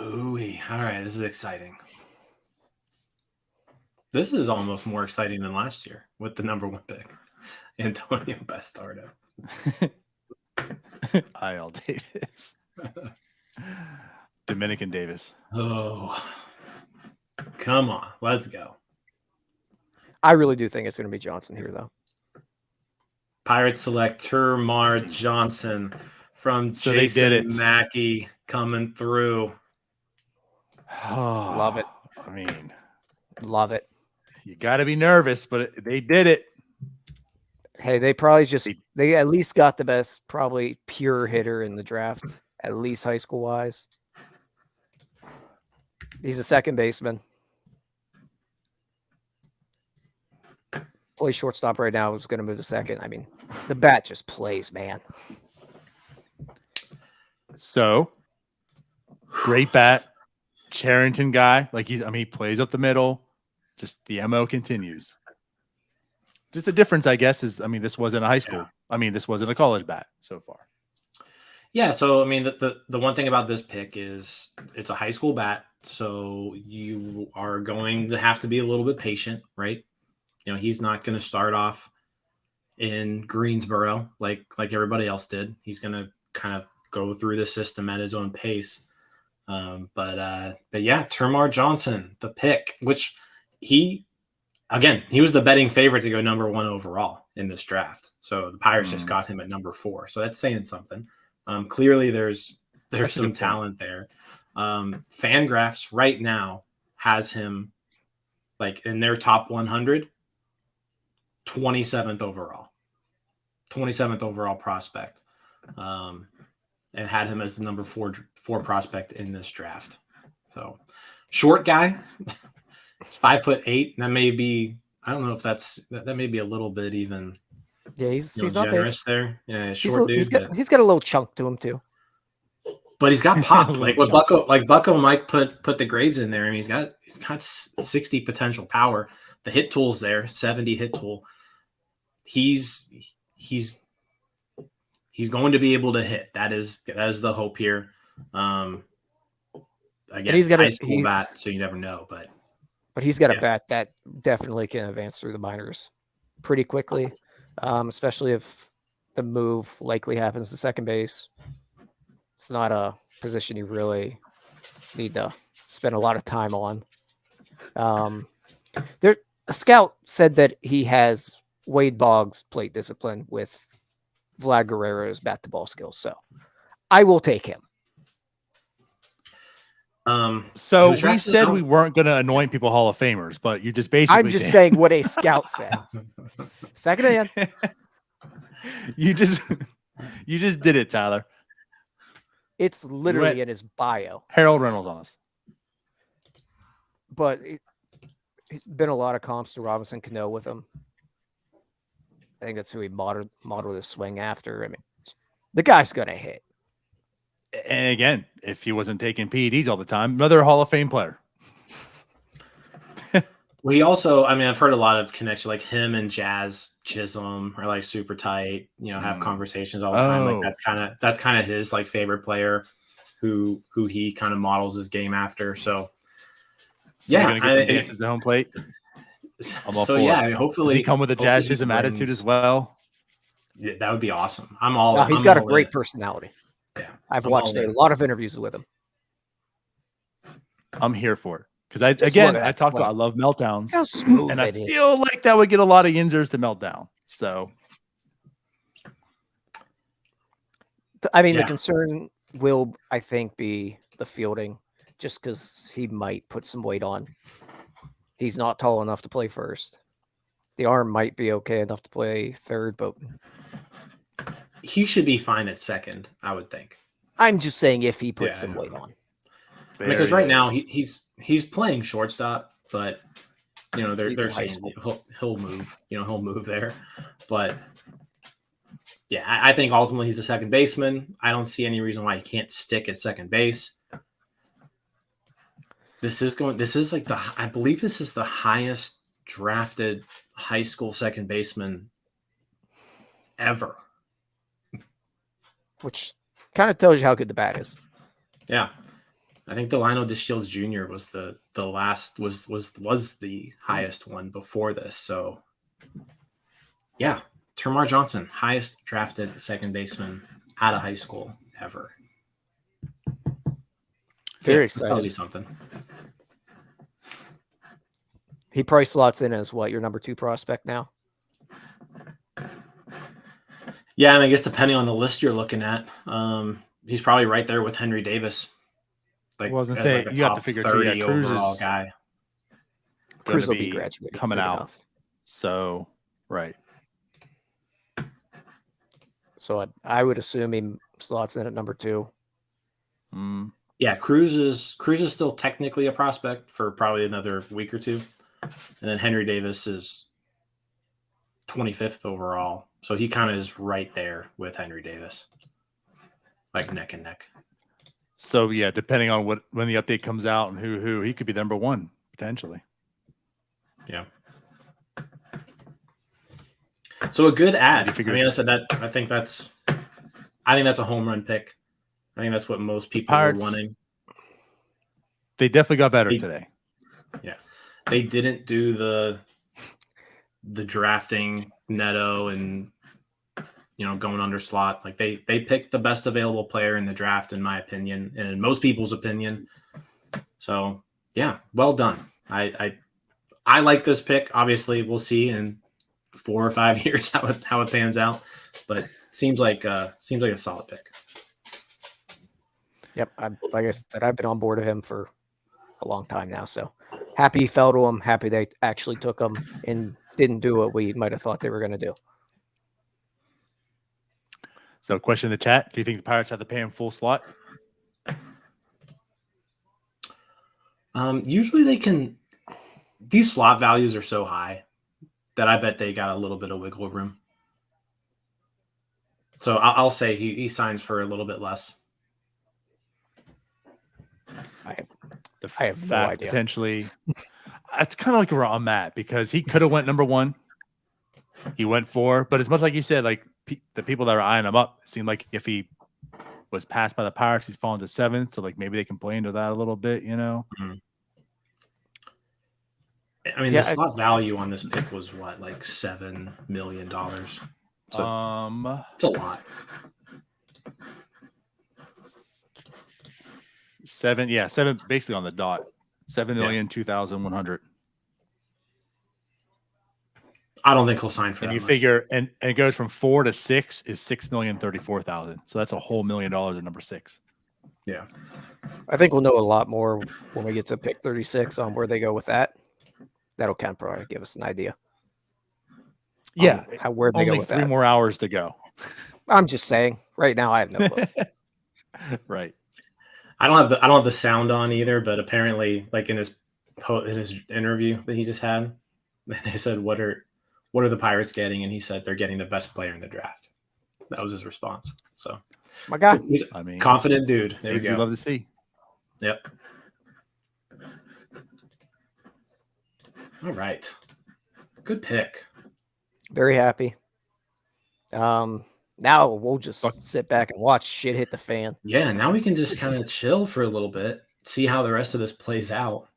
Ooh-wee. All right, this is exciting. This is almost more exciting than last year with the number 1 pick, Antonio Bastardo. IL Davis. Dominican Davis. Oh, come on. Let's go. I really do think it's going to be Johnson here, though. Pirates select Termarr Johnson from So they did it. Jason Mackey coming through. Oh, Love it. I mean, Love it. you got to be nervous, but they did it. Hey, they probably they at least got the best, probably pure hitter in the draft, at least high school wise. He's a second baseman. Plays shortstop right now. Is going to move to second. I mean, the bat just plays, man. So great bat, Charrington guy. Like he plays up the middle. Just the MO continues. Just the difference, I guess, is this wasn't a high school. Yeah. This wasn't a college bat so far. Yeah, so the one thing about this pick is it's a high school bat, so you are going to have to be a little bit patient, right? He's not going to start off in Greensboro like everybody else did. He's going to kind of go through the system at his own pace. But yeah, Termarr Johnson, the pick, which he was the betting favorite to go number 1 overall in this draft. So the Pirates just got him at number 4. So that's saying something. Clearly there's some talent there. Fangraphs right now has him like in their top 100, 27th overall prospect. And had him as the number 4 prospect in this draft. So short guy, 5'8". That may be, I don't know if that may be a little bit even. Yeah, he's not generous big. there. Yeah, short dude. He's got a little chunk to him too. But he's got pop. Like what Bucko might put the grades in there, and he's got 60 potential power. The hit tool's there, 70 hit tool. He's going to be able to hit. That is the hope here. Again, he's got high school bat, so you never know. But he's got a bat that definitely can advance through the minors pretty quickly, especially if the move likely happens to second base. It's not a position you really need to spend a lot of time on. A scout said that he has Wade Boggs' plate discipline with Vlad Guerrero's bat-to-ball skills. So I will take him. So we said we weren't going to anoint people Hall of Famers, but you just basically I'm just saying what a scout said. Second hand. You just did it, Tyler. It's literally in his bio. Harold Reynolds on us. But it's been a lot of comps to Robinson Cano with him. I think that's who he modeled his swing after. The guy's going to hit. And again, if he wasn't taking PEDs all the time, another Hall of Fame player. Well, he also, I've heard a lot of connection, like him and Jazz Chisholm are like super tight, have conversations all the time. Like that's kind of his like favorite player who he kind of models his game after. So yeah, going to get some dances at home plate. I'm all for it. Hopefully does he come with a Jazz Chisholm attitude as well. Yeah, that would be awesome. I'm all. No, he's got a great personality. Yeah, I've watched a lot of interviews with him. I'm here for it. Because I love meltdowns. How smooth and I feel like that would get a lot of Yinzers to melt down. So, the concern will, I think, be the fielding, just because he might put some weight on. He's not tall enough to play first. The arm might be okay enough to play third, but he should be fine at second, I would think. I'm just saying if he puts some weight on. Because right now he's playing shortstop, but they're saying he'll move. He'll move there. But yeah, I think ultimately he's a second baseman. I don't see any reason why he can't stick at second base. I believe this is the highest drafted high school second baseman ever. Which kind of tells you how good the bat is. Yeah. I think Delino DeShields Jr. was the last was the highest one before this. So yeah, Termarr Johnson, highest drafted second baseman out of high school ever. Very Tells excited. you something. He probably slots in as what, your number 2 prospect now? Yeah, and I guess depending on the list you're looking at, he's probably right there with Henry Davis. Like, I was gonna as say, like a you have to top figure too, 30 yeah, Cruz overall is guy. Cruz gonna will be graduating coming soon out. enough. So right. So I would assume he slots in at number 2. Yeah, Cruz is still technically a prospect for probably another week or two. And then Henry Davis is 25th overall. So he kind of is right there with Henry Davis. Like neck and neck. So yeah, depending on when the update comes out and who he could be number 1 potentially. Yeah. So a good ad. I figure- mean, I said that. I think that's a home run pick. I think that's what most people are Pirates, wanting. They definitely got better today. Yeah, they didn't do the drafting Neto and going under slot. Like they picked the best available player in the draft, in my opinion, and in most people's opinion. So yeah, well done. I like this pick. Obviously, we'll see in 4 or 5 years how it pans out, but seems like a solid pick. Yep, like I said, I've been on board of him for a long time now. So happy he fell to him. Happy they actually took him and didn't do what we might have thought they were going to do. So, question in the chat: do you think the Pirates have to pay him full slot? Usually they can. These slot values are so high that I bet they got a little bit of wiggle room. So I'll say he signs for a little bit less. I have no idea. Potentially, it's kind of like where I'm at because he could have went number 1. He went 4, but as much like you said, like the people that are eyeing him up, it seemed like if he was passed by the Pirates, he's fallen to 7th. So like maybe they can play into that a little bit, Mm-hmm. I mean, the slot value on this pick was what, like $7 million. So it's a lot. 7 basically on the dot. 7,002,100. I don't think he'll sign for and that. You much. figure, and it goes from 4 to 6 is 6,034,000. So that's a whole $1 million at number 6. Yeah, I think we'll know a lot more when we get to pick 36 on where they go with that. That'll kind of probably give us an idea. Yeah, where they go with 3 that. more hours to go. I'm just saying. Right now, I have no clue. Right. I don't have the sound on either, but apparently, like in his interview that he just had, they said, "What are the Pirates getting?" And he said they're getting the best player in the draft. That was his response. So, my God, he's confident dude. There you go. You'd love to see. Yep. All right. Good pick. Very happy. Now we'll just sit back and watch shit hit the fan. Yeah, now we can just kind of chill for a little bit, see how the rest of this plays out.